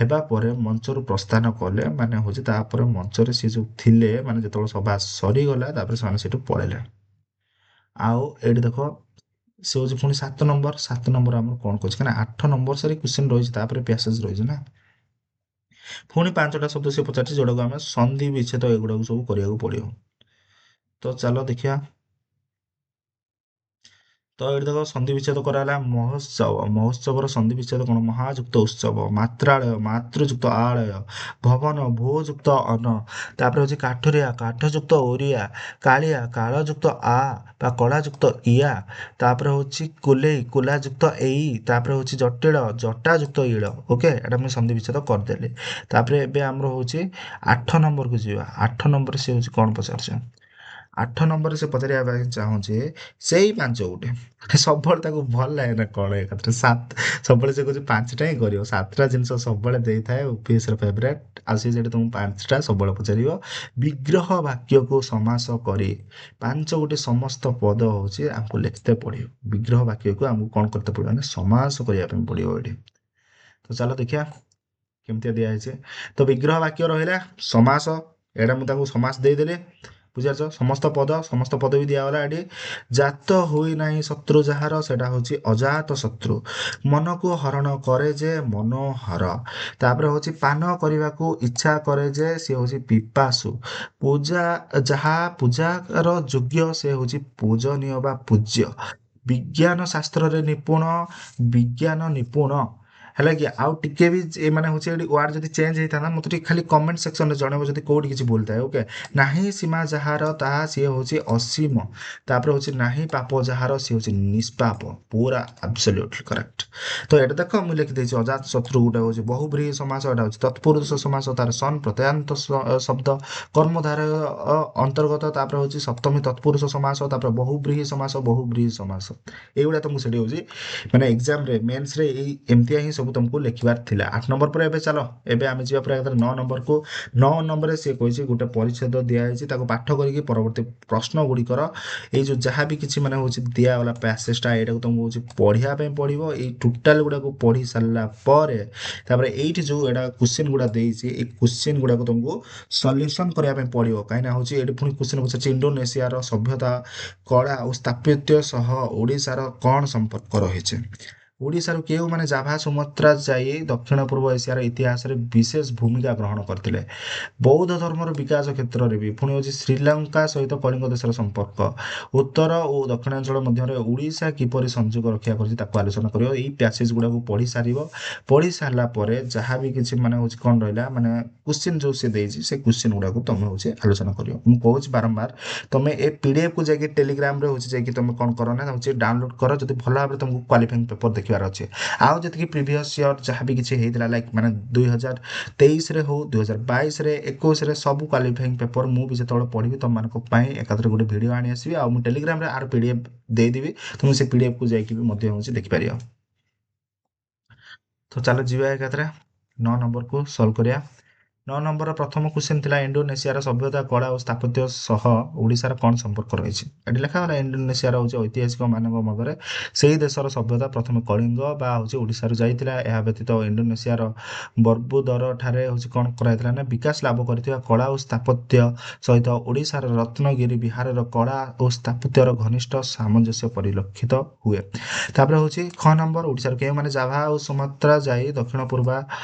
ହେବା ପରେ ମଞ୍ଚରୁ ପ୍ରସ୍ଥାନ କଲେ, ମାନେ ହଉଛି ତାପରେ ମଞ୍ଚରେ ସିଏ ଯୋଉ ଥିଲେ, ମାନେ ଯେତେବେଳେ ସଭା ସରିଗଲା ତାପରେ ସେମାନେ ସେଠୁ ପଳେଇଲେ। ଆଉ ଏଇଠି ଦେଖ ସେ ହଉଛି ପୁଣି 7 ନମ୍ବର। 7 ନମ୍ବର ଆମର କଣ କହୁଛି, କାହିଁକିନା 8 ନମ୍ବର ସାରି କ୍ୱେଶ୍ଚନ ରହିଛି, ତାପରେ ପ୍ୟାସେଜ ରହିଛି ନା। ପୁଣି 5ଟା ଶବ୍ଦ ସେ ପଚାରିଛି, ଯୋଉଟାକୁ ଆମେ ସନ୍ଧି ବିଚ୍ଛେଦ ଏଗୁଡାକୁ ସବୁ କରିବାକୁ ପଡିବ। ତ ଚାଲ ଦେଖିବା। ତ ଏଇଠି ଦେଖ ସନ୍ଧି ବିଚ୍ଛେଦ କରାହେଲା। ମହୋତ୍ସବ, ମହୋତ୍ସବର ସନ୍ଧି ବିଚ୍ଛେଦ କଣ, ମହାଯୁକ୍ତ ଉତ୍ସବ, ମାତ୍ରାଳୟ ମାତୃଯୁକ୍ତ ଆଳୟ, ଭବନ ଭୋ ଯୁକ୍ତ ଅନ। ତାପରେ ହଉଛି କାଠୁରିଆ, କାଠ ଯୁକ୍ତ ଓରିଆ, କାଳିଆ, କାଳ ଯୁକ୍ତ ଆ ବା କଳା ଯୁକ୍ତ ଇଆ। ତାପରେ ହଉଛି କୁଲେଇ, କୁଲା ଯୁକ୍ତ ଏଇ। ତାପରେ ହଉଛି ଜଟିଳ, ଜଟା ଯୁକ୍ତ ଇଳ। ଓକେ, ଏଟା ମୁଁ ସନ୍ଧି ବିଚ୍ଛେଦ କରିଦେଲି। ତାପରେ ଏବେ ଆମର ହଉଛି 8 ନମ୍ବରକୁ ଯିବା। 8 ନମ୍ବରରେ ସେ ହଉଛି କଣ ପଚାରୁଛି, 8 ନମ୍ବରରେ ସେ ପଚାରିବା ପାଇଁ ଚାହୁଁଛି ସେଇ ପାଞ୍ଚ ଗୋଟେ। ସବୁବେଳେ ତାକୁ ଭଲ ଲାଗେ ନା କଣ, ଏକାଥରେ ସବୁବେଳେ ସେ କହୁଛି 5ଟା ହିଁ କରିବ। 7ଟା ଜିନିଷ ସବୁବେଳେ ଦେଇଥାଏ ଓପିଏସ୍ ର ଫେଭରେଟ, ଆଉ ସେ ସେଠି ତମକୁ 5ଟା ସବୁବେଳେ ପଚାରିବ। ବିଗ୍ରହ ବାକ୍ୟକୁ ସମାସ କରି 5 ଗୋଟି ସମସ୍ତ ପଦ ହଉଛି ଆମକୁ ଲେଖିତେ ପଡିବ। ବିଗ୍ରହ ବାକ୍ୟକୁ ଆମକୁ କଣ କରତେ ପଡିବ, ମାନେ ସମାସ କରିବା ପାଇଁ ପଡିବ ଏଠି। ତ ଚାଲ ଦେଖିବା କେମିତିଆ ଦିଆହେଇଛି। ତ ବିଗ୍ରହ ବାକ୍ୟ ରହିଲା, ସମାସ, ଏଇଟା ମୁଁ ତାଙ୍କୁ ସମାସ ଦେଇଦେଲି। ବୁଝିପାରୁଛ, ସମସ୍ତ ପଦ, ସମସ୍ତ ପଦ ବି ଦିଆଗଲା ଏଠି। ଜାତ ହୋଇ ନାହିଁ ଶତ୍ରୁ ଯାହାର, ସେଟା ହଉଛି ଅଜାତ ଶତ୍ରୁ। ମନକୁ ହରଣ କରେ ଯେ ମନୋହର। ତାପରେ ହଉଛି ପାନ କରିବାକୁ ଇଚ୍ଛା କରେ ଯେ, ସିଏ ହଉଛି ପିପାସୁ। ପୂଜା, ଯାହା ପୂଜାର ଯୋଗ୍ୟ ସେ ହଉଛି ପୂଜନୀୟ ବା ପୂଜ୍ୟ। ବିଜ୍ଞାନ ଶାସ୍ତ୍ରରେ ନିପୁଣ, ବିଜ୍ଞାନ ନିପୁଣ। ହେଲା କି, ଆଉ ଟିକେ ବି ମାନେ ହଉଛି ଏଠି ୱାର୍ଡ ଯଦି ଚେଞ୍ଜ ହେଇଥାନ୍ତା, ମତେ ଟିକେ ଖାଲି କମେଣ୍ଟ ସେକ୍ସନରେ ଜଣେଇବ ଯଦି କୋଉଠି କିଛି ଭୁଲ ଥାଏ। ଓକେ, ନାହିଁ ସୀମା ଯାହାର ତାହା ସିଏ ହଉଛି ଅସୀମ। ତାପରେ ହଉଛି ନାହିଁ ପାପ ଯାହାର ସିଏ ହଉଛି ନିଷ୍ପାପ। ପୁରା ଆବସଲ୍ୟୁଟଲି କରେକ୍ଟ। ତ ଏଇଟା ଦେଖ ମୁଁ ଲେଖିଦେଇଛି ଅଜାତ ଶତ୍ରୁ, ଗୋଟେ ହଉଛି ବହୁବ୍ରୀହି ସମାସ, ଏଟା ହଉଛି ତତ୍ପୁରୁଷ ସମାସ, ତାର ସନ୍ ପ୍ରତ୍ୟୟାନ୍ତ ଶବ୍ଦ, କର୍ମଧାରୟ ଅନ୍ତର୍ଗତ। ତାପରେ ହଉଛି ସପ୍ତମୀ ତତ୍ପୁରୁଷ ସମାସ, ତାପରେ ବହୁବ୍ରୀହି ସମାସ, ବହୁବ୍ରୀହି ସମାସ। ଏଇଗୁଡା ତମକୁ ସେଠି ହଉଛି ମାନେ ଏକ୍ସାମରେ ମେନ୍ସରେ ଏଇ ଏମିତିଆ ହିଁ ସବୁ ତମକୁ ଲେଖିବାର ଥିଲା। 8 ନମ୍ବର ପରେ ଏବେ ଚାଲ, ଏବେ ଆମେ ଯିବା ପୁରା ଏକାଥରେ 9 ନମ୍ବରକୁ। 9 ନମ୍ବରରେ ସିଏ କହିଛି ଗୋଟେ ପରିଚ୍ଛେଦ ଦିଆଯାଇଛି, ତାକୁ ପାଠ କରିକି ପରବର୍ତ୍ତୀ ପ୍ରଶ୍ନ ଗୁଡ଼ିକର ଏଇ ଯୋଉ ଯାହା ବି କିଛି ମାନେ ହଉଛି ଦିଆଗଲା ପ୍ୟାସେଜଟା, ଏଇଟାକୁ ତମକୁ ହଉଛି ପଢିବା ପାଇଁ ପଡିବ। ଏଇ ଟୋଟାଲ ଗୁଡାକୁ ପଢି ସାରିଲା ପରେ ତାପରେ ଏଇଠି ଯୋଉ ଏଇଟା କ୍ୱେଶ୍ଚିନ୍ ଗୁଡା ଦେଇଛି, ଏଇ କ୍ୱେଶ୍ଚିନ୍ ଗୁଡାକୁ ତମକୁ ସଲ୍ୟୁସନ କରିବା ପାଇଁ ପଡିବ। କାହିଁକିନା ହଉଛି ଏଠି ପୁଣି କ୍ୱେଶ୍ଚିନ୍ ପଚାରିଛି ଇଣ୍ଡୋନେସିଆର ସଭ୍ୟତା, କଳା ଓ ସ୍ଥାପତ୍ୟ ସହ ଓଡ଼ିଶାର କଣ ସମ୍ପର୍କ ରହିଛି। ଓଡ଼ିଶାରୁ କେଉଁମାନେ ଜାଭା ସୁମାତ୍ରା ଯାଇ ଦକ୍ଷିଣ ପୂର୍ବ ଏସିଆର ଇତିହାସରେ ବିଶେଷ ଭୂମିକା ଗ୍ରହଣ କରିଥିଲେ। ବୌଦ୍ଧ ଧର୍ମର ବିକାଶ କ୍ଷେତ୍ରରେ ବି, ପୁଣି ହଉଛି ଶ୍ରୀଲଙ୍କା ସହିତ କଳିଙ୍ଗ ଦେଶର ସମ୍ପର୍କ, ଉତ୍ତର ଓ ଦକ୍ଷିଣାଞ୍ଚଳ ମଧ୍ୟରେ ଓଡ଼ିଶା କିପରି ସଂଯୋଗ ରକ୍ଷା କରିଛି ତାକୁ ଆଲୋଚନା କରିବ। ଏଇ ପ୍ୟାସେଜ ଗୁଡାକୁ ପଢି ସାରିବ। ପଢି ସାରିଲା ପରେ ଯାହା ବି କିଛି ମାନେ ହଉଛି କଣ ରହିଲା, ମାନେ କ୍ୱେଶ୍ଚିନ୍ ଯୋଉ ସେ ଦେଇଛି ସେ କ୍ୱେଶ୍ଚିନ୍ ଗୁଡାକୁ ତମେ ହଉଛି ଆଲୋଚନା କରିବ। ମୁଁ କହୁଛି ବାରମ୍ବାର, ତମେ ଏ ପିଡିଏଫ୍ କୁ ଯାଇକି ଟେଲିଗ୍ରାମରେ ହଉଛି ଯାଇକି ତମେ କଣ କର ନା, ହଉଛି ଡାଉନଲୋଡ କର, ଯଦି ଭଲ ଭାବରେ ତମକୁ କ୍ୱାଲିଫାଇଂ ପେପର ଦେଖିବାର ଅଛି। ଆଉ ଯେତିକି ପ୍ରିଭିୟସ୍ ଇୟର ଯାହା ବି କିଛି ହେଇଥିଲା, ଲାଇକ୍ ମାନେ 2023ରେ ହଉ, 2022ରେ, 21ରେ ସବୁ କ୍ୱାଲିଫାଇଂ ପେପର ମୁଁ ବି ଯେତେବେଳେ ପଢିବି ତମମାନଙ୍କ ପାଇଁ ଏକାଥରେ ଗୋଟେ ଭିଡ଼ିଓ ଆଣି ଆସିବି। ଆଉ ମୁଁ ଟେଲିଗ୍ରାମରେ ଆର ପିଡିଏଫ୍ ଦେଇଦେବି, ତମେ ସେ ପିଡିଏଫ୍ କୁ ଯାଇକି ବି ମଧ୍ୟ ହଉଛି ଦେଖିପାରିବ। ତ ଚାଲ ଯିବା ଏକାଥରେ 9 ନମ୍ବରକୁ ସଲ୍ଭ କରିବା। ନଅ ନମ୍ବରର ପ୍ରଥମ କ୍ୱେଶ୍ଚନ୍ ଥିଲା ଇଣ୍ଡୋନେସିଆର ସଭ୍ୟତା କଳା ଓ ସ୍ଥାପତ୍ୟ ସହ ଓଡ଼ିଶାର କ'ଣ ସମ୍ପର୍କ ରହିଛି? ଏଠି ଲେଖାଗଲା ଇଣ୍ଡୋନେସିଆର ହେଉଛି ଐତିହାସିକମାନଙ୍କ ମତରେ ସେହି ଦେଶର ସଭ୍ୟତା ପ୍ରଥମେ କଳିଙ୍ଗ ବା ହେଉଛି ଓଡ଼ିଶାରୁ ଯାଇଥିଲା। ଏହା ବ୍ୟତୀତ ଇଣ୍ଡୋନେସିଆର ବର୍ବୁଦର ଠାରେ ହେଉଛି କ'ଣ କରାଯାଇଥିଲା ନା ବିକାଶ ଲାଭ କରିଥିବା କଳା ଓ ସ୍ଥାପତ୍ୟ ସହିତ ଓଡ଼ିଶାର ରତ୍ନଗିରି ବିହାରର କଳା ଓ ସ୍ଥାପତ୍ୟର ଘନିଷ୍ଠ ସାମଞ୍ଜସ୍ୟ ପରିଲକ୍ଷିତ ହୁଏ। ତାପରେ ହେଉଛି ଖ ନମ୍ବର ଓଡ଼ିଶାର କେଉଁମାନେ ଜାଭା ଓ ସୁମାତ୍ରା ଯାଇ ଦକ୍ଷିଣ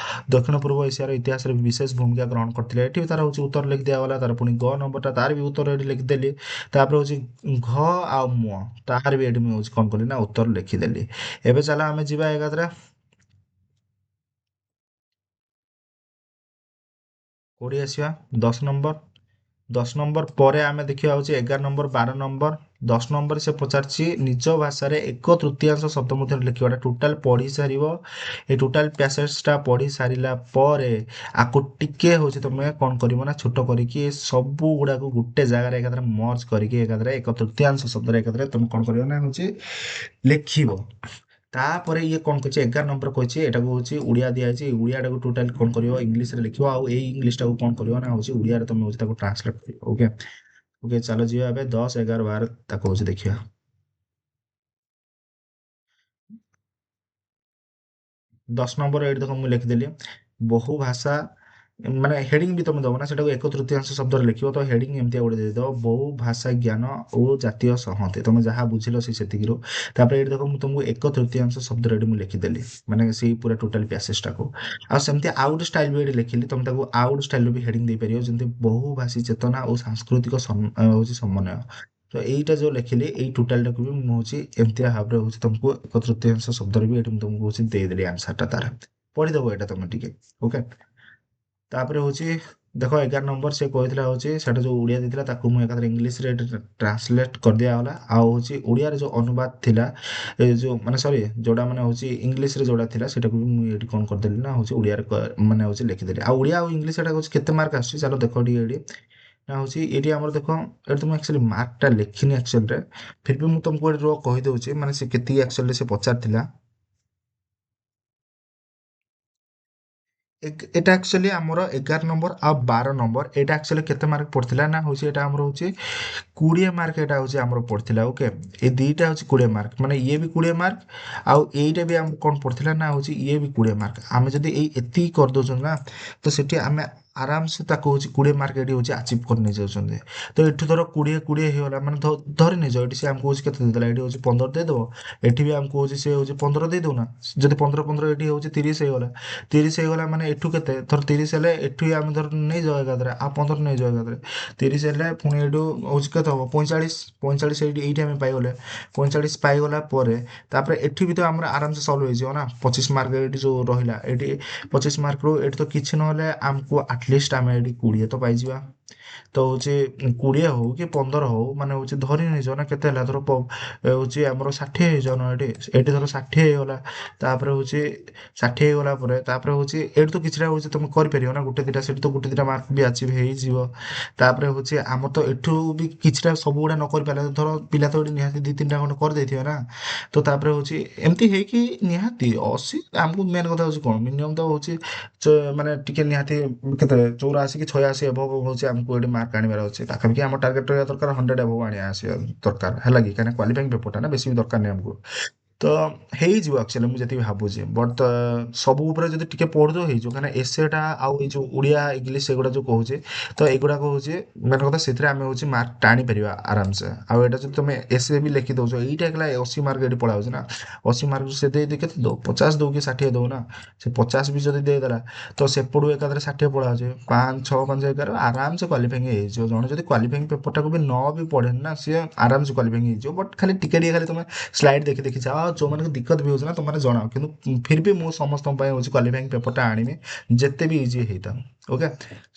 ପୂର୍ବ ଏସିଆର ଇତିହାସରେ ବିଶେଷ ଭୂମିକା ଗ୍ରହଣ କରିଥିଲେ। ଏଠି ବି ତାର ହେଉଛି ଉତ୍ତର ଲେଖି ଦିଆଗଲା। ତାର ପୁଣି ଗ ନମ୍ବରଟା ତାର ବି ଉତ୍ତର ଏଠି ଲେଖିଦେଲି। ତାପରେ ହେଉଛି ଘ ଆଉ ମ ତାହାର ବି ଏଠି ମୁଁ ହେଉଛି କ'ଣ କଲି ନା ଉତ୍ତର ଲେଖିଦେଲି। ଏବେ ଚାଲ ଆମେ ଯିବା ଏକାଥରେ କୋଉଠି ଆସିବା 10 ନମ୍ବର। 10 ନମ୍ବର ପରେ ଆମେ ଦେଖିବା ହେଉଛି 11 ନମ୍ବର 12 ନମ୍ବର। 10 ନମ୍ବର ସେ ପଚାରିଛି ନିଜ ଭାଷାରେ 1/3 ଶବ୍ଦ ମଧ୍ୟରେ ଲେଖିବାଟା ଟୋଟାଲ ପଢ଼ି ସାରିବ। ଏ ଟୋଟାଲ ପ୍ୟାସେଜଟା ପଢ଼ି ସାରିଲା ପରେ ଆକୁ ଟିକେ ହେଉଛି ତମେ କ'ଣ କରିବ ନା ଛୋଟ କରିକି ସବୁ ଗୁଡ଼ାକୁ ଗୋଟେ ଜାଗାରେ ଏକାଥରେ ମର୍ଜ କରିକି ଏକାଥରେ 1/3 ଶବ୍ଦରେ ଏକାଥରେ ତମେ କ'ଣ କରିବ ନା ହେଉଛି ଲେଖିବ। ତାପରେ ଇଏ କ'ଣ କହିଛି 11 ନମ୍ବର କହିଛି ଏଟାକୁ ହେଉଛି ଓଡ଼ିଆ ଦିଆଯାଇଛି। ଓଡ଼ିଆଟାକୁ ଟୋଟାଲି କ'ଣ କରିବ ଇଂଲିଶରେ ଲେଖିବ ଆଉ ଏଇ ଇଂଲିଶଟାକୁ କ'ଣ କରିବ ନା ହେଉଛି ଓଡ଼ିଆରେ ତମେ ହେଉଛି ତାକୁ ଟ୍ରାନ୍ସଲେଟ୍ କରିବ। ଓକେ ଓକେ ଚାଲ ଯିବା ଏବେ 10, 11, 12 ତାକୁ ହେଉଛି ଦେଖିବା। 10 ନମ୍ବର ଏଇଠି ଦେଖ ମୁଁ ଲେଖିଦେଲି ବହୁ ଭାଷା ମାନେ ହେଡିଂ ବି ତମେ ଦବ ନା ସେଟାକୁ 1/3 ଶବ୍ଦରେ ଲେଖିବ ତ ହେଡିଂ ଏମିତିଆ ଗୋଟେ ଦେଇଦବ ବହୁ ଭାଷା ଜ୍ଞାନ ଓ ଜାତୀୟ ସଂହତି ତମେ ଯାହା ବୁଝିଲ ସେ ସେତିକିରୁ। ତାପରେ ଏଇଠି ଦେଖ ମୁଁ ତମକୁ 1/3 ଶବ୍ଦରେ ଏଠି ମୁଁ ଲେଖିଦେଲି ମାନେ ସେଇ ପୁରା ଟୋଟାଲ ପ୍ୟାସେଜଟାକୁ। ଆଉ ସେମିତି ଆଉ ଗୋଟେ ଷ୍ଟାଇଲ ବି ଏଠି ଲେଖିଲି ତମେ ତାକୁ ଆଉ ଗୋଟେ ଷ୍ଟାଇଲରେ ବି ହେଡିଂ ଦେଇପାରିବ ଯେମିତି ବହୁଭାଷୀ ଚେତନା ଓ ସାଂସ୍କୃତିକ ହେଉଛି ସମନ୍ୱୟ। ତ ଏଇଟା ଯୋଉ ଲେଖିଲି ଏଇ ଟୋଟାଲଟାକୁ ବି ମୁଁ ହେଉଛି ଏମିତିଆ ଭାବରେ ହେଉଛି ତମକୁ 1/3 ଶବ୍ଦରେ ବି ଏଠି ମୁଁ ତମକୁ ହେଉଛି ଦେଇଦେଲି ଆନ୍ସରଟା ତାର। ପଢିଦବ ଏଇଟା ତମେ ଟିକେ। ଓକେ ତାପରେ ହେଉଛି ଦେଖ 11 ନମ୍ବର ସେ କହିଥିଲା ହେଉଛି ସେଟା ଯୋଉ ଓଡ଼ିଆ ଦେଇଥିଲା ତାକୁ ମୁଁ ଏକାଥରେ ଇଂଲିଶରେ ଟ୍ରାନ୍ସଲେଟ୍ କରିଦିଆଗଲା। ଆଉ ହେଉଛି ଓଡ଼ିଆରେ ଯୋଉ ଅନୁବାଦ ଥିଲା ଏ ଯୋଉ ମାନେ ସରି ଯୋଉଟା ମାନେ ହେଉଛି ଇଂଲିଶରେ ଯୋଉଟା ଥିଲା ସେଟାକୁ ବି ମୁଁ ଏଠି କ'ଣ କରିଦେଲି ନା ହେଉଛି ଓଡ଼ିଆରେ ମାନେ ହେଉଛି ଲେଖିଦେଲି। ଆଉ ଓଡ଼ିଆ ଆଉ ଇଂଲିଶ ଏଟା ହେଉଛି କେତେ ମାର୍କ ଆସୁଛି ଚାଲ ଦେଖ ଟିକେ ଏଠି ନା ହେଉଛି ଏଠି ଆମର ଦେଖ ଏଠି ତ ମୁଁ ଆକ୍ଚୁଆଲି ମାର୍କଟା ଲେଖିନି ଆକ୍ଚୁଆଲିରେ ଫିର୍ ବି ମୁଁ ତମକୁ ଏଠି ରୁହ କହିଦେଉଛି ମାନେ ସେ କେତିକି ଆକ୍ଚୁଆଲି ସେ ପଚାରିଥିଲା। এটা ଆକ୍ଚୁଆଲି ଆମର 11 ନମ୍ବର ଆଉ 12 ନମ୍ବର ଏଇଟା ଆକ୍ଚୁଆଲି କେତେ ମାର୍କ ପଡ଼ିଥିଲା ନା ହେଉଛି ଏଇଟା ଆମର ହେଉଛି 20 ମାର୍କ ଏଇଟା ହେଉଛି ଆମର ପଡ଼ିଥିଲା। ଓକେ ଏ ଦୁଇଟା ହେଉଛି 20 ମାର୍କ ମାନେ ଇଏ ବି 20 ମାର୍କ ଆଉ ଏଇଟା ବି ଆମକୁ କ'ଣ ପଡ଼ିଥିଲା ନା ହେଉଛି ଇଏ ବି 20 ମାର୍କ। ଆମେ ଯଦି ଏଇ ଏତିକି କରିଦେଉଛନ୍ତି ନା ତ ସେଠି ଆମେ ଆରାମସେ ତାକୁ ହେଉଛି 20 ମାର୍କ ଏଠି ହେଉଛି ଆଚିଭ୍ କରି ନେଇଯାଉଛନ୍ତି। ତ ଏଠୁ ଧର 20 ହେଇଗଲା ମାନେ ଧରି ନେଇଯାଅ ଏଠି ସେ ଆମକୁ ହେଉଛି କେତେ ଦେଇଦେଲା ଏଠି ହେଉଛି 15 ଦେଇଦେବ। ଏଠି ବି ଆମକୁ ହେଉଛି ସେ ହେଉଛି 15 ଦେଇଦେଉନା ଯଦି 15 15 ଏଠି ହେଉଛି 30 ହେଇଗଲା। 30 ହେଇଗଲା ମାନେ ଏଠୁ କେତେ ଧର 30 ହେଲେ ଏଠୁ ଆମେ ଧର ନେଇଯାଉ ଏକାଥରେ ଆଉ 15 ନେଇଯାଉ ଏକାଥରେ 30 ହେଲେ ପୁଣି ଏଠୁ ହେଉଛି କେତେ ହେବ 45। 45 ଏଇଠି ଆମେ ପାଇଗଲେ 45 ପାଇଗଲା ପରେ ତାପରେ ଏଠି ବି ତ ଆମର ଆରାମସେ ସଲ୍ଭ ହେଇଯିବ ନା 25 ମାର୍କ ଏଠି ଯେଉଁ ରହିଲା ଏଠି 25 ମାର୍କରୁ ଏଠି ତ କିଛି ନହେଲେ ଆମକୁ ଆଟଲିଷ୍ଟ ଆମେ ଏଠି 20 ତ ପାଇଯିବା। ତ ହେଉଛି 20 ହଉ କି 15 ହଉ ମାନେ ହେଉଛି ଧରି ନେଇଯାଉ ନା କେତେ ହେଲା ଧର ହେଉଛି ଆମର 60 ହେଇଯାଉ ନା ଏଠି ଏଠି ଧର 60 ହେଇଗଲା। ତାପରେ ହେଉଛି 60 ହେଇଗଲା ପରେ ତାପରେ ହେଉଛି ଏଇଠି ତ କିଛିଟା ହେଉଛି ତମେ କରିପାରିବ ନା ଗୋଟେ ଦୁଇଟା ସେଠି ତ ଗୋଟେ ଦୁଇଟା ମାର୍କ ବି ଆଚିଭ୍ ହେଇଯିବ। ତାପରେ ହେଉଛି ଆମର ତ ଏଠୁ ବି କିଛିଟା ସବୁଗୁଡ଼ା ନ କରିପାରିଲେ ଧର ପିଲା ତ ଏଠି ନିହାତି 2-3ଟା ଖଣ୍ଡେ କରିଦେଇଥିବେ ନା। ତ ତାପରେ ହେଉଛି ଏମିତି ହେଇକି ନିହାତି 80 ଆମକୁ ମେନ୍ କଥା ହେଉଛି କ'ଣ ମିନିମମ୍ ତ ହେଉଛି ମାନେ ଟିକେ ନିହାତି କେତେ 84 କି 86 ଏଭବ ହେଉଛି ଆମକୁ ଏଠି ମାର୍କ ଆଣିବାର ଅଛି ପାଖାପାଖି ଆମ ଟାର୍ଗେଟ୍ ରହିବା ଦରକାର 100 ଏଭବ ଆଣିବା ଆସିବା ଦରକାର ହେଲା କି କାହିଁକିନା କ୍ୱାଲିଫାଇଂ ପେପରଟା ନା ବେଶୀ ବି ଦରକାର ନାହିଁ ଆମକୁ। ତ ହେଇଯିବ ଆକ୍ଚୁଆଲି ମୁଁ ଯେତିକି ଭାବୁଛି ବଟ୍ ସବୁ ଉପରେ ଯଦି ଟିକେ ପଢ଼ିଦେବ ହେଇଯିବ କାହିଁକିନା ଏସେଟା ଆଉ ଏଇ ଯେଉଁ ଓଡ଼ିଆ ଇଂଲିଶ ଏଗୁଡ଼ା ଯେଉଁ କହୁଛି ତ ଏଗୁଡ଼ାକ ହେଉଛି ମେନ୍ କଥା ସେଥିରେ ଆମେ ହେଉଛି ମାର୍କ ଟାଣିପାରିବା ଆରାମସେ। ଆଉ ଏଇଟା ଯଦି ତମେ ଏସେ ବି ଲେଖିଦେଉଛ ଏଇଟା ହେଲା 80 ମାର୍କ ଏଠି ପଳାଉଛି ନା 80 ମାର୍କରୁ ସେ ଦେଇ କେତେ ଦେଉ 50 ଦେଉ କି 60 ଦେଉ ନା ସେ 50 ବି ଯଦି ଦେଇଦେଲା ତ ସେପଟୁ ଏକାଥରେ 60 ପଳାଉଛି 5 6 5 11 ଆରାମସେ କ୍ୱାଲିଫାଇଂ ହେଇଯିବ। ଜଣେ ଯଦି କ୍ୱାଲିଫାଇଂ ପେପରଟାକୁ ବି ନ ବି ପଢ଼େନି ନା ସିଏ ଆରାମସେ କ୍ୱାଲିଫାଇଂ ହେଇଯିବ ବଟ୍ ଖାଲି ଟିକେ ଟିକେ ଖାଲି ତମେ ସ୍ଲାଇଡ୍ ଦେଖି ଦେଖି ଯାଅ ଯେଉଁମାନଙ୍କୁ ଦିକ୍କତ ବି ହେଉଛି ନା ତୁମମାନେ ଜଣାଅ କିନ୍ତୁ ଫିର୍ ବି ମୁଁ ସମସ୍ତଙ୍କ ପାଇଁ ହେଉଛି କ୍ୱାଲିଫାଇଂ ପେପରଟା ଆଣିବି ଯେତେ ବି ଇଜି ହେଇଥାଉ। Okay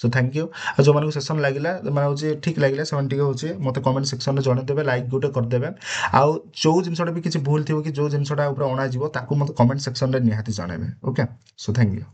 so thank you. ଆଉ ଯେଉଁମାନଙ୍କୁ ସେସନ୍ ଲାଗିଲା ମାନେ ହେଉଛି ଠିକ୍ ଲାଗିଲା ସେମାନେ ଟିକେ ହେଉଛି ମୋତେ କମେଣ୍ଟ ସେକ୍ସନରେ ଜଣେଇଦେବେ ଲାଇକ୍ ଗୋଟେ କରିଦେବେ। ଆଉ ଯେଉଁ ଜିନିଷଟା ବି କିଛି ଭୁଲ ଥିବ କି ଯେଉଁ ଜିନିଷଟା ଉପରେ ଅଣାଯିବ ତାକୁ ମୋତେ କମେଣ୍ଟ ସେକ୍ସନରେ ନିହାତି ଜଣାଇବେ। Okay so thank you.